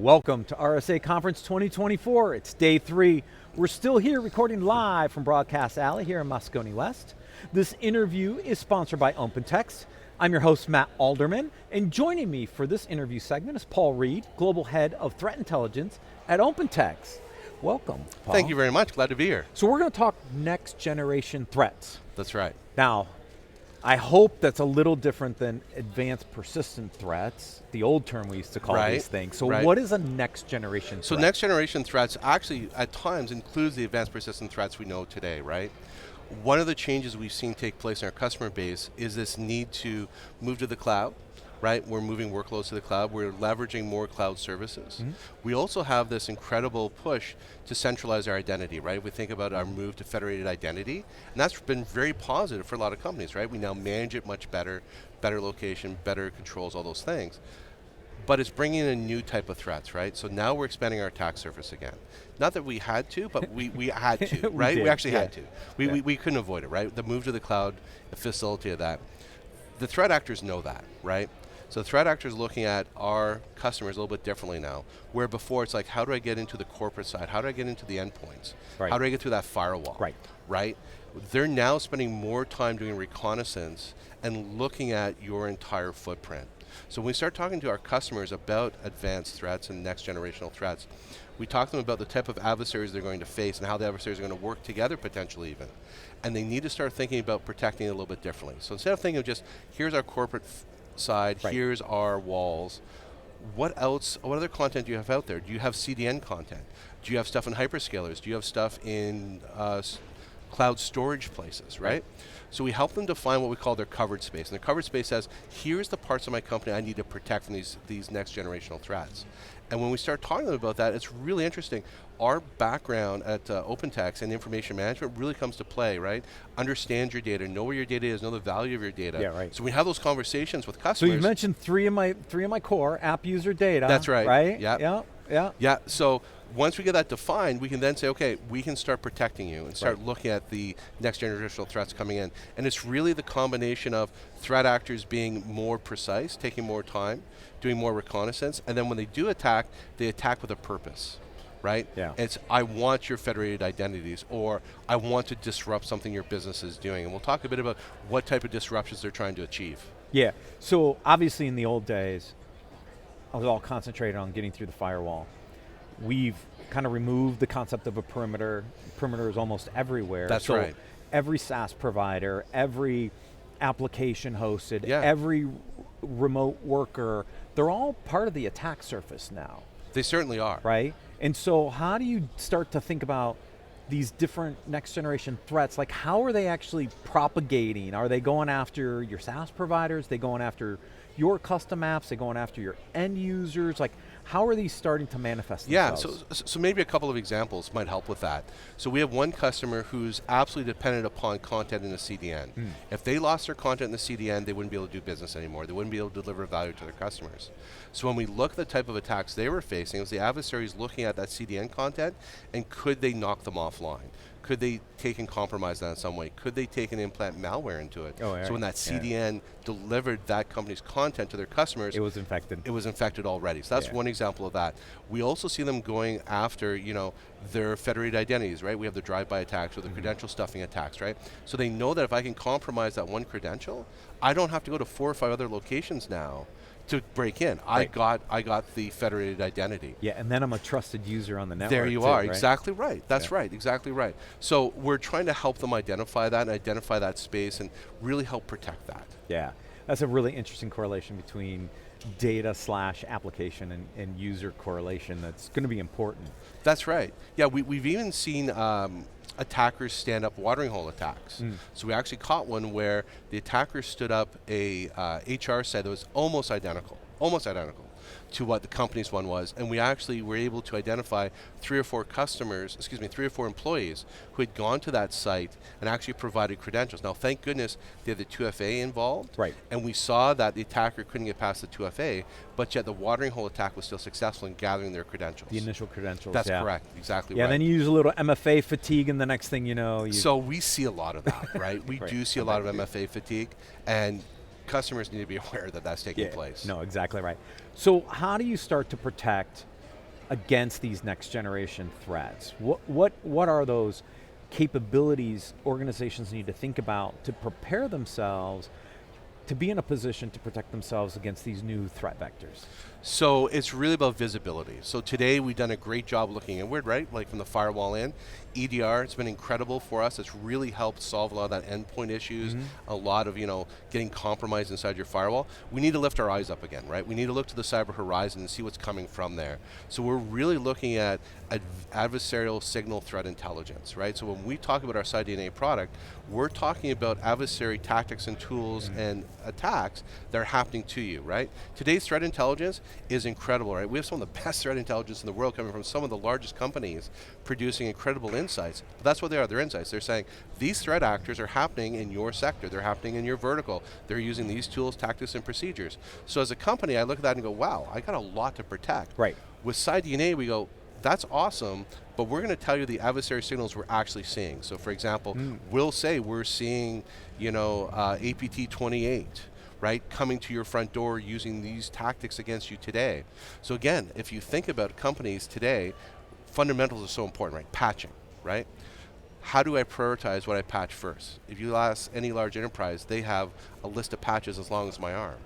Welcome to RSA Conference 2024. It's day 3. We're still here recording live from Broadcast Alley here in Moscone West. This interview is sponsored by OpenText. I'm your host, Matt Alderman, and joining me for this interview segment is Paul Reid, Global Head of Threat Intelligence at OpenText. Welcome, Paul. Thank you very much, glad to be here. So we're going to talk next generation threats. That's right. Now, I hope that's a little different than advanced persistent threats, the old term we used to call these things. So what is a next generation threat? So next generation threats actually at times includes the advanced persistent threats we know today, right? One of the changes we've seen take place in our customer base is this need to move to the cloud, right? We're moving workloads to the cloud. We're leveraging more cloud services. Mm-hmm. We also have this incredible push to centralize our identity, right? We think about our move to federated identity, and that's been very positive for a lot of companies, right? We now manage it much better, better location, better controls, all those things. But it's bringing in a new type of threats, right? So now we're expanding our attack surface again. Not that we had to, but we had to, right? We actually had to. We couldn't avoid it, right? The move to the cloud facilitated that. The threat actors know that, right? So threat actors looking at our customers a little bit differently now, where before it's like, how do I get into the corporate side? How do I get into the endpoints? Right. How do I get through that firewall? Right? They're now spending more time doing reconnaissance and looking at your entire footprint. So when we start talking to our customers about advanced threats and next generational threats, we talk to them about the type of adversaries they're going to face and how the adversaries are going to work together potentially even. And they need to start thinking about protecting it a little bit differently. So instead of thinking of just, here's our corporate side, here's our walls. What else, what other content do you have out there? Do you have CDN content? Do you have stuff in hyperscalers? Do you have stuff in cloud storage places, right? So we help them define what we call their covered space. And their covered space says, here's the parts of my company I need to protect from these next generational threats. And when we start talking to them about that, it's really interesting. Our background at OpenText and information management really comes to play, right? Understand your data, know where your data is, know the value of your data. Yeah, right. So we have those conversations with customers. So you mentioned three of my core, app user data. That's right. Right? Yeah. Yeah, so once we get that defined, we can then say, okay, we can start protecting you and start looking at the next generational threats coming in. And it's really the combination of threat actors being more precise, taking more time, doing more reconnaissance, and then when they do attack, they attack with a purpose, right? Yeah. It's, I want your federated identities, or I want to disrupt something your business is doing. And we'll talk a bit about what type of disruptions they're trying to achieve. Yeah, so obviously in the old days, I was all concentrated on getting through the firewall. We've kind of removed the concept of a perimeter. Perimeter is almost everywhere. That's right. Every SaaS provider, every application hosted, every remote worker, they're all part of the attack surface now. They certainly are. Right? And so how do you start to think about these different next generation threats? Like, how are they actually propagating? Are they going after your SaaS providers? Are they going after your custom apps? Are they going after your end users? Like, how are these starting to manifest themselves? Yeah, so maybe a couple of examples might help with that. So we have one customer who's absolutely dependent upon content in the CDN. If they lost their content in the CDN, they wouldn't be able to do business anymore. They wouldn't be able to deliver value to their customers. So when we look at the type of attacks they were facing, it was the adversaries looking at that CDN content, and could they knock them offline? Could they take and compromise that in some way? Could they take and implant malware into it? So when that CDN delivered that company's content to their customers, it was infected. It was infected already. So that's one example of that. We also see them going after, their federated identities, right? We have the drive-by attacks or the credential stuffing attacks, right? So they know that if I can compromise that one credential, I don't have to go to 4 or 5 other locations now to break in. I got the federated identity. Yeah, and then I'm a trusted user on the network. There you are, exactly right. That's right, exactly right. So we're trying to help them identify that and identify that space and really help protect that. Yeah, that's a really interesting correlation between data / application and user correlation that's going to be important. That's right. Yeah, we've even seen attackers stand up watering hole attacks. So we actually caught one where the attacker stood up a HR site that was almost identical to what the company's one was, and we actually were able to identify 3 or 4 employees who had gone to that site and actually provided credentials. Now, thank goodness they had the 2FA involved, and we saw that the attacker couldn't get past the 2FA, but yet the watering hole attack was still successful in gathering their credentials. The initial credentials, That's correct, exactly right. Yeah, then you use a little MFA fatigue, and the next thing you know, So we see a lot of that, right? We do see a lot of MFA fatigue, and customers need to be aware that that's taking place. No, exactly right. So how do you start to protect against these next generation threats? What are those capabilities organizations need to think about to prepare themselves to be in a position to protect themselves against these new threat vectors? So it's really about visibility. So today we've done a great job looking inward, right? Like from the firewall in. EDR, it's been incredible for us. It's really helped solve a lot of that endpoint issues, a lot of, getting compromised inside your firewall. We need to lift our eyes up again, right? We need to look to the cyber horizon and see what's coming from there. So we're really looking at adversarial signal threat intelligence, right? So when we talk about our CyDNA product, we're talking about adversary tactics and tools and attacks that are happening to you, right? Today's threat intelligence is incredible, right? We have some of the best threat intelligence in the world coming from some of the largest companies producing incredible insights. But that's what they are, they're insights. They're saying, these threat actors are happening in your sector, they're happening in your vertical, they're using these tools, tactics, and procedures. So as a company, I look at that and go, wow, I got a lot to protect. Right. With CyDNA, we go, that's awesome, but we're going to tell you the adversary signals we're actually seeing. So for example, we'll say we're seeing, APT 28, right, coming to your front door using these tactics against you today. So again, if you think about companies today, fundamentals are so important, right? Patching, right? How do I prioritize what I patch first? If you ask any large enterprise, they have a list of patches as long as my arm.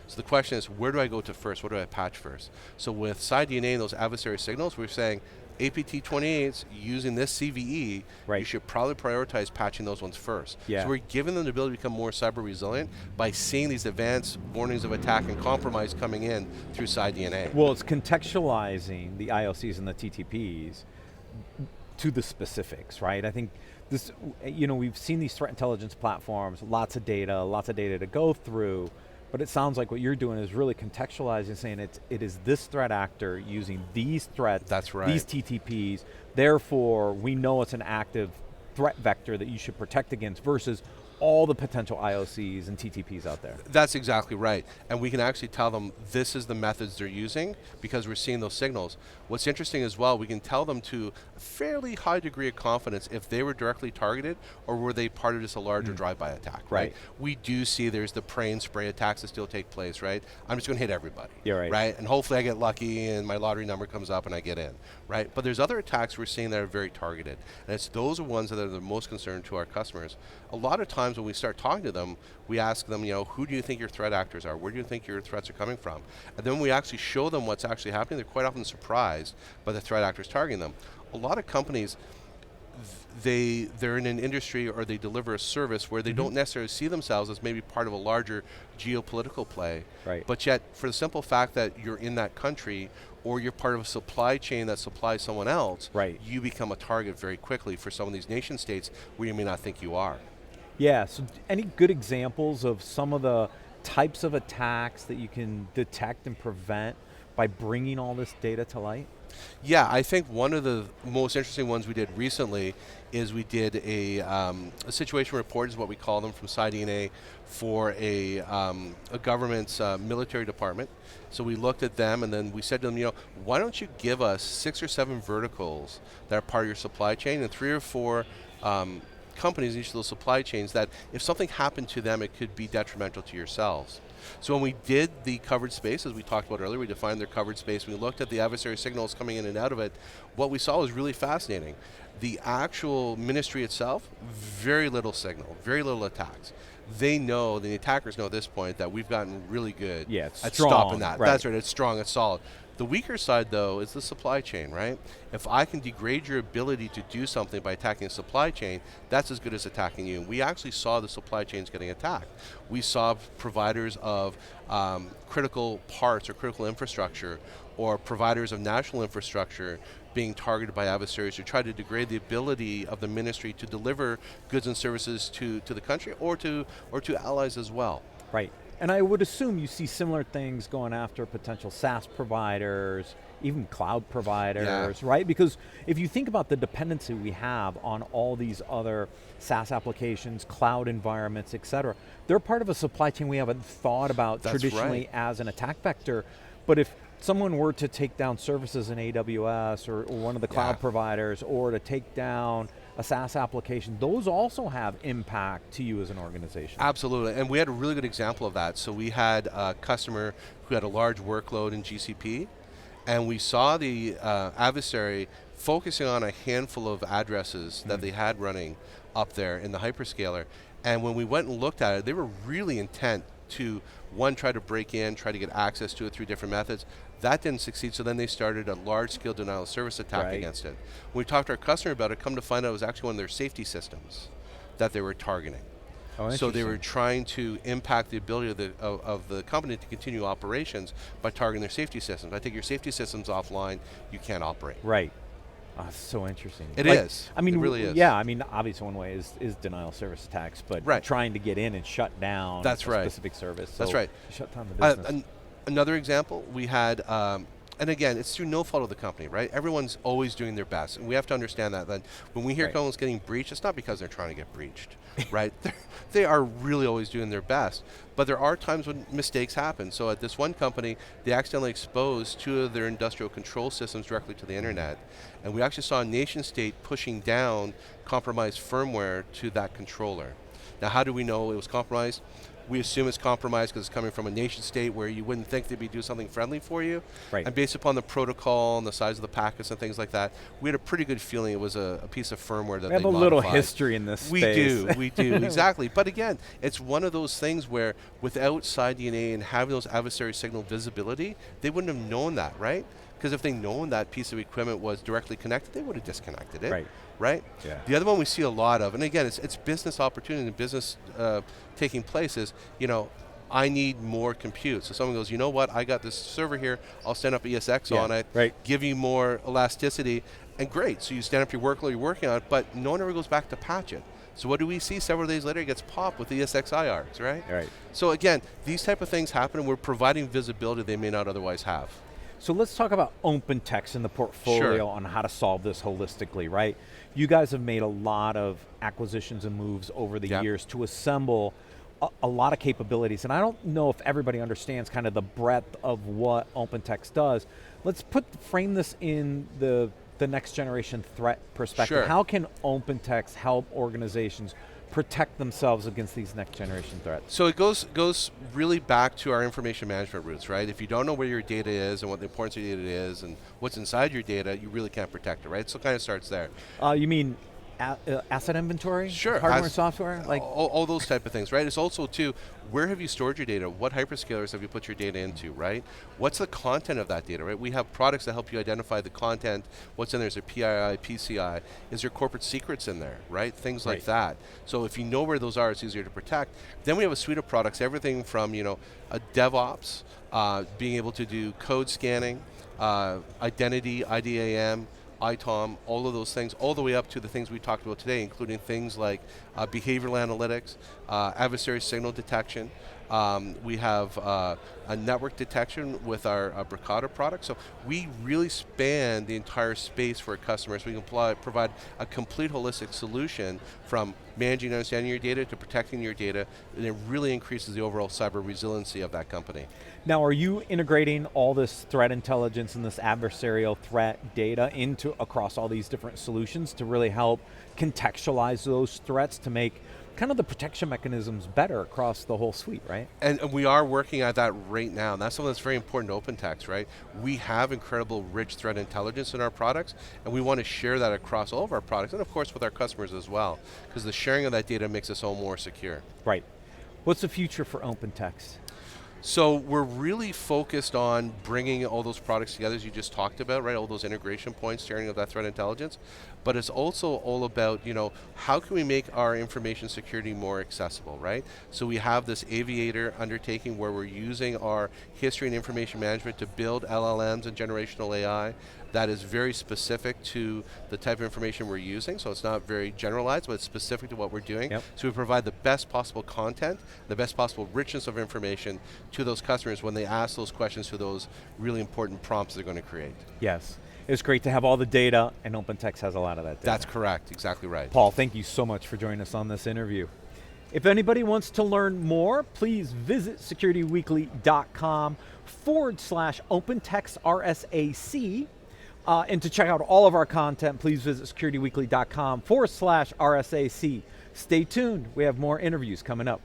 So the question is, where do I go to first? What do I patch first? So with CyDNA and those adversary signals, we're saying APT 28s using this CVE, you should probably prioritize patching those ones first. Yeah. So we're giving them the ability to become more cyber resilient by seeing these advanced warnings of attack and compromise coming in through CyDNA. Well, it's contextualizing the IOCs and the TTPs to the specifics, right? I think this, we've seen these threat intelligence platforms, lots of data to go through, but it sounds like what you're doing is really contextualizing, saying it is this threat actor using these threats, that's right, these TTPs, therefore we know it's an active threat vector that you should protect against versus all the potential IOCs and TTPs out there. That's exactly right. And we can actually tell them this is the methods they're using because we're seeing those signals. What's interesting as well, we can tell them to a fairly high degree of confidence if they were directly targeted or were they part of just a larger drive-by attack, right? We do see there's the pray and spray attacks that still take place, right? I'm just going to hit everybody, right? And hopefully I get lucky and my lottery number comes up and I get in, right? But there's other attacks we're seeing that are very targeted. And it's those ones that are the most concern to our customers. A lot of times when we start talking to them, we ask them, who do you think your threat actors are? Where do you think your threats are coming from? And then we actually show them what's actually happening. They're quite often surprised by the threat actors targeting them. A lot of companies, they're in an industry or they deliver a service where they don't necessarily see themselves as maybe part of a larger geopolitical play. But yet, for the simple fact that you're in that country or you're part of a supply chain that supplies someone else, you become a target very quickly for some of these nation states where you may not think you are. Yeah, so any good examples of some of the types of attacks that you can detect and prevent by bringing all this data to light? Yeah, I think one of the most interesting ones we did recently is we did a situation report, is what we call them, from CyDNA for a government's military department. So we looked at them and then we said to them, why don't you give us 6 or 7 verticals that are part of your supply chain and 3 or 4 companies in each of those supply chains that if something happened to them, it could be detrimental to yourselves. So when we did the covered space, as we talked about earlier, we defined their covered space, we looked at the adversary signals coming in and out of it, what we saw was really fascinating. The actual ministry itself, very little signal, very little attacks. They know, the attackers know at this point that we've gotten really good at stopping that. That's right, it's strong, it's solid. The weaker side, though, is the supply chain, right? If I can degrade your ability to do something by attacking a supply chain, that's as good as attacking you. And we actually saw the supply chains getting attacked. We saw providers of critical parts or critical infrastructure or providers of national infrastructure being targeted by adversaries who try to degrade the ability of the ministry to deliver goods and services to the country or to allies as well. Right. And I would assume you see similar things going after potential SaaS providers, even cloud providers, right? Because if you think about the dependency we have on all these other SaaS applications, cloud environments, et cetera, they're part of a supply chain we haven't thought about traditionally as an attack vector. But if someone were to take down services in AWS or one of the cloud providers, or to take down a SaaS application, those also have impact to you as an organization. Absolutely, and we had a really good example of that. So we had a customer who had a large workload in GCP, And we saw the adversary focusing on a handful of addresses that they had running up there in the hyperscaler. And when we went and looked at it, they were really intent to, one, try to break in, try to get access to it through different methods. That didn't succeed, so then they started a large-scale denial of service attack against it. When we talked to our customer about it, come to find out it was actually one of their safety systems that they were targeting. So they were trying to impact the ability of the company to continue operations by targeting their safety systems. I think your safety system's offline, you can't operate. Right. Oh, so interesting. It is. I mean, it really is. Yeah, I mean, obviously one way is denial of service attacks, but trying to get in and shut down a specific service. That's right. Shut down the business. Another example, we had, and again, it's through no fault of the company, right? Everyone's always doing their best, and we have to understand that when we hear someone's getting breached, it's not because they're trying to get breached, right? They are really always doing their best, but there are times when mistakes happen. So at this one company, they accidentally exposed 2 of their industrial control systems directly to the internet, and we actually saw a nation state pushing down compromised firmware to that controller. Now, how do we know it was compromised? We assume it's compromised because it's coming from a nation state where you wouldn't think they'd be doing something friendly for you. Right. And based upon the protocol and the size of the packets and things like that, we had a pretty good feeling it was a piece of firmware that they modified. We have a little history in this space. We do, exactly. But again, it's one of those things where without SideDNA and having those adversary signal visibility, they wouldn't have known that, right? Because if they'd known that piece of equipment was directly connected, they would have disconnected it. Right? Yeah. The other one we see a lot of, and again, it's business opportunity and business taking place is, I need more compute. So someone goes, you know what, I got this server here, I'll stand up ESX on it, give you more elasticity, and great. So you stand up your workload you're working on it, but no one ever goes back to patch it. So what do we see several days later? It gets popped with ESX IARCs, right? So again, these type of things happen, and we're providing visibility they may not otherwise have. So let's talk about OpenText in the portfolio on how to solve this holistically, right? You guys have made a lot of acquisitions and moves over the years to assemble a lot of capabilities, and I don't know if everybody understands kind of the breadth of what OpenText does. Let's frame this in the next generation threat perspective. How can OpenText help organizations protect themselves against these next generation threats? So it goes really back to our information management roots, right? If you don't know where your data is and what the importance of your data is and what's inside your data, you really can't protect it, right? So it kind of starts there. You mean asset inventory? Sure. Hardware, software? Like all those type of things, right? It's also too, where have you stored your data? What hyperscalers have you put your data into, right? What's the content of that data, right? We have products that help you identify the content. What's in there? Is there PII, PCI? Is there corporate secrets in there, right? Things like that. So if you know where those are, it's easier to protect. Then we have a suite of products, everything from, a DevOps, being able to do code scanning, identity, IDAM, ITOM, all of those things, all the way up to the things we talked about today, including things like behavioral analytics, adversary signal detection. We have a network detection with our Bricata product. So we really span the entire space for customers. We can provide a complete holistic solution from managing and understanding your data to protecting your data, and it really increases the overall cyber resiliency of that company. Now, are you integrating all this threat intelligence and this adversarial threat data across all these different solutions to really help contextualize those threats to make kind of the protection mechanisms better across the whole suite, right? And we are working at that right now. And that's something that's very important to OpenText, right? We have incredible rich threat intelligence in our products, and we want to share that across all of our products, and of course with our customers as well, because the sharing of that data makes us all more secure. Right. What's the future for OpenText? So we're really focused on bringing all those products together, as you just talked about, right? All those integration points, sharing of that threat intelligence. But it's also all about, how can we make our information security more accessible, right? So we have this Aviator undertaking where we're using our history and information management to build LLMs and generational AI that is very specific to the type of information we're using. So it's not very generalized, but it's specific to what we're doing. So we provide the best possible content, the best possible richness of information to those customers when they ask those questions to those really important prompts they're going to create. Yes. It's great to have all the data, and OpenText has a lot of that data. That's correct, exactly right. Paul, thank you so much for joining us on this interview. If anybody wants to learn more, please visit securityweekly.com/OpenText RSAC. And to check out all of our content, please visit securityweekly.com/RSAC. Stay tuned, we have more interviews coming up.